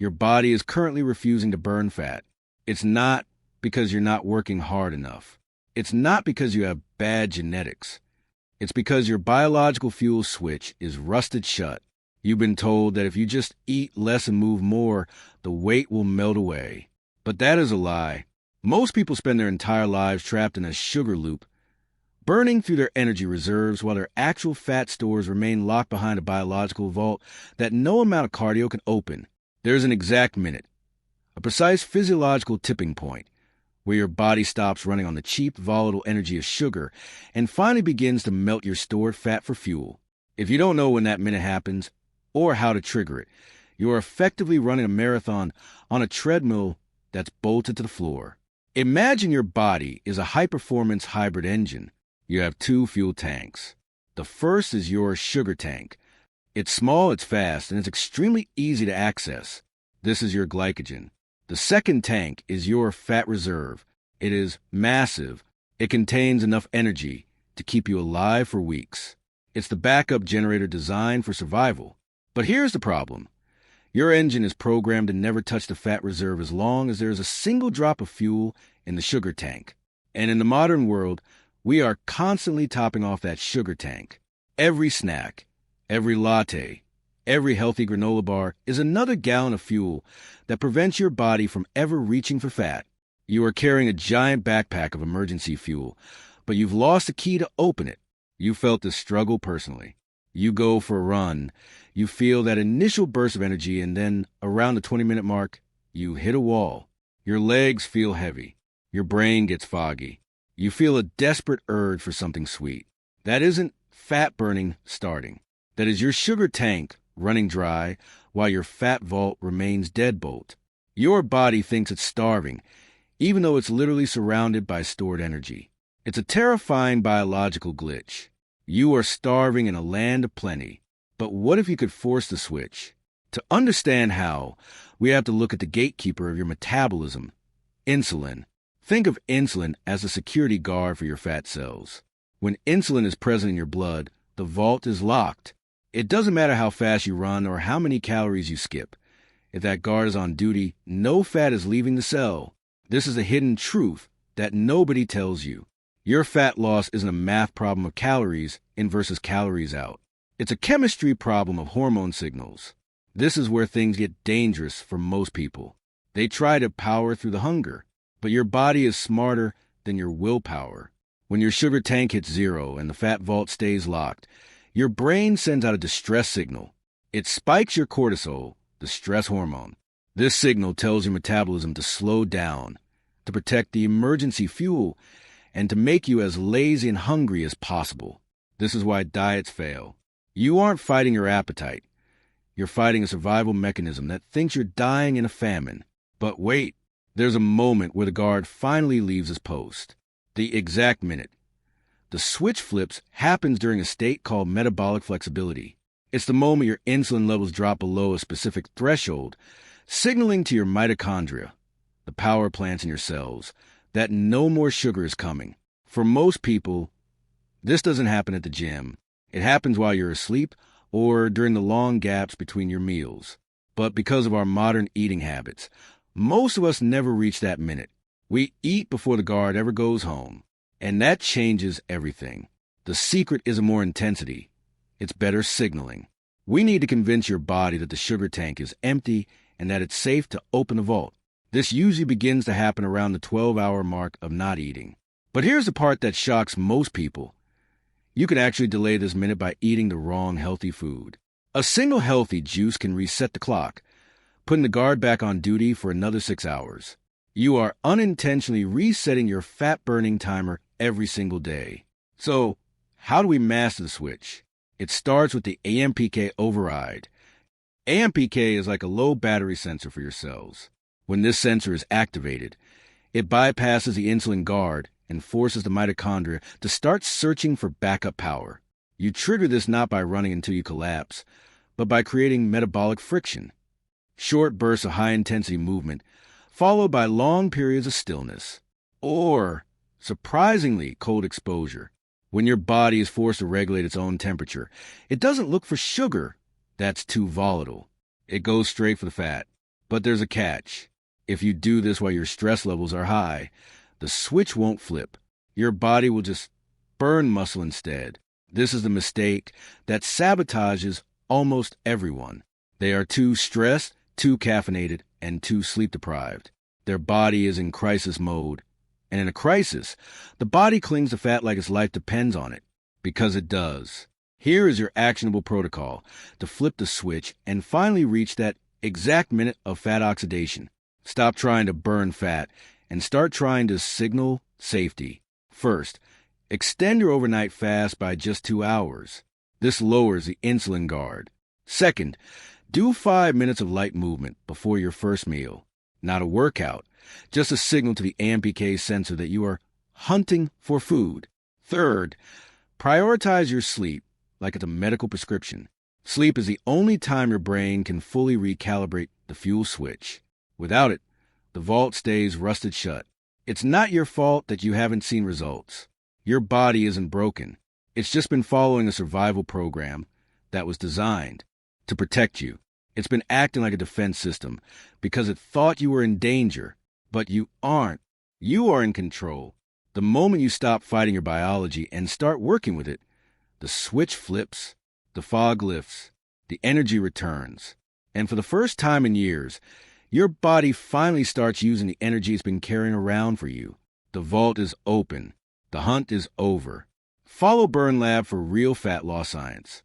Your body is currently refusing to burn fat. It's not because you're not working hard enough. It's not because you have bad genetics. It's because your biological fuel switch is rusted shut. You've been told that if you just eat less and move more, the weight will melt away. But that is a lie. Most people spend their entire lives trapped in a sugar loop, burning through their energy reserves while their actual fat stores remain locked behind a biological vault that no amount of cardio can open. There's an exact minute, a precise physiological tipping point, where your body stops running on the cheap, volatile energy of sugar and finally begins to melt your stored fat for fuel. If you don't know when that minute happens or how to trigger it, you are effectively running a marathon on a treadmill that's bolted to the floor. Imagine your body is a high-performance hybrid engine. You have two fuel tanks. The first is your sugar tank. It's small, it's fast, and it's extremely easy to access. This is your glycogen. The second tank is your fat reserve. It is massive. It contains enough energy to keep you alive for weeks. It's the backup generator designed for survival. But here's the problem. Your engine is programmed to never touch the fat reserve as long as there is a single drop of fuel in the sugar tank. And in the modern world, we are constantly topping off that sugar tank. Every snack, every latte, every healthy granola bar is another gallon of fuel that prevents your body from ever reaching for fat. You are carrying a giant backpack of emergency fuel, but you've lost the key to open it. You felt this struggle personally. You go for a run, you feel that initial burst of energy, and then around the 20-minute mark, you hit a wall. Your legs feel heavy. Your brain gets foggy. You feel a desperate urge for something sweet. That isn't fat burning starting. That is your sugar tank running dry while your fat vault remains deadbolt. Your body thinks it's starving, even though it's literally surrounded by stored energy. It's a terrifying biological glitch. You are starving in a land of plenty. But what if you could force the switch? To understand how, we have to look at the gatekeeper of your metabolism, insulin. Think of insulin as a security guard for your fat cells. When insulin is present in your blood, the vault is locked. It doesn't matter how fast you run or how many calories you skip. If that guard is on duty, no fat is leaving the cell. This is a hidden truth that nobody tells you. Your fat loss isn't a math problem of calories in versus calories out. It's a chemistry problem of hormone signals. This is where things get dangerous for most people. They try to power through the hunger, but your body is smarter than your willpower. When your sugar tank hits zero and the fat vault stays locked, your brain sends out a distress signal. It spikes your cortisol, the stress hormone. This signal tells your metabolism to slow down, to protect the emergency fuel, and to make you as lazy and hungry as possible. This is why diets fail. You aren't fighting your appetite. You're fighting a survival mechanism that thinks you're dying in a famine. But wait, there's a moment where the guard finally leaves his post. The exact minute. The switch flips happens during a state called metabolic flexibility. It's the moment your insulin levels drop below a specific threshold, signaling to your mitochondria, the power plants in your cells, that no more sugar is coming. For most people, this doesn't happen at the gym. It happens while you're asleep or during the long gaps between your meals. But because of our modern eating habits, most of us never reach that minute. We eat before the guard ever goes home. And that changes everything. The secret isn't more intensity. It's better signaling. We need to convince your body that the sugar tank is empty and that it's safe to open the vault. This usually begins to happen around the 12-hour mark of not eating. But here's the part that shocks most people. You can actually delay this minute by eating the wrong healthy food. A single healthy juice can reset the clock, putting the guard back on duty for another 6 hours. You are unintentionally resetting your fat-burning timer every single day. So, how do we master the switch? It starts with the AMPK override. AMPK is like a low battery sensor for your cells. When this sensor is activated, it bypasses the insulin guard and forces the mitochondria to start searching for backup power. You trigger this not by running until you collapse, but by creating metabolic friction. Short bursts of high-intensity movement, followed by long periods of stillness. Or, surprisingly, cold exposure. When your body is forced to regulate its own temperature, it doesn't look for sugar that's too volatile. It goes straight for the fat. But there's a catch. If you do this while your stress levels are high, the switch won't flip. Your body will just burn muscle instead. This is the mistake that sabotages almost everyone. They are too stressed, too caffeinated, and too sleep-deprived. Their body is in crisis mode. And in a crisis, the body clings to fat like its life depends on it, because it does. Here is your actionable protocol to flip the switch and finally reach that exact minute of fat oxidation. Stop trying to burn fat and start trying to signal safety. First, extend your overnight fast by just 2 hours. This lowers the insulin guard. Second, do 5 minutes of light movement before your first meal. Not a workout, just a signal to the AMPK sensor that you are hunting for food. Third, prioritize your sleep like it's a medical prescription. Sleep is the only time your brain can fully recalibrate the fuel switch. Without it, the vault stays rusted shut. It's not your fault that you haven't seen results. Your body isn't broken. It's just been following a survival program that was designed to protect you. It's been acting like a defense system because it thought you were in danger, but you aren't. You are in control. The moment you stop fighting your biology and start working with it, the switch flips, the fog lifts, the energy returns. And for the first time in years, your body finally starts using the energy it's been carrying around for you. The vault is open. The hunt is over. Follow BurnLab for real fat loss science.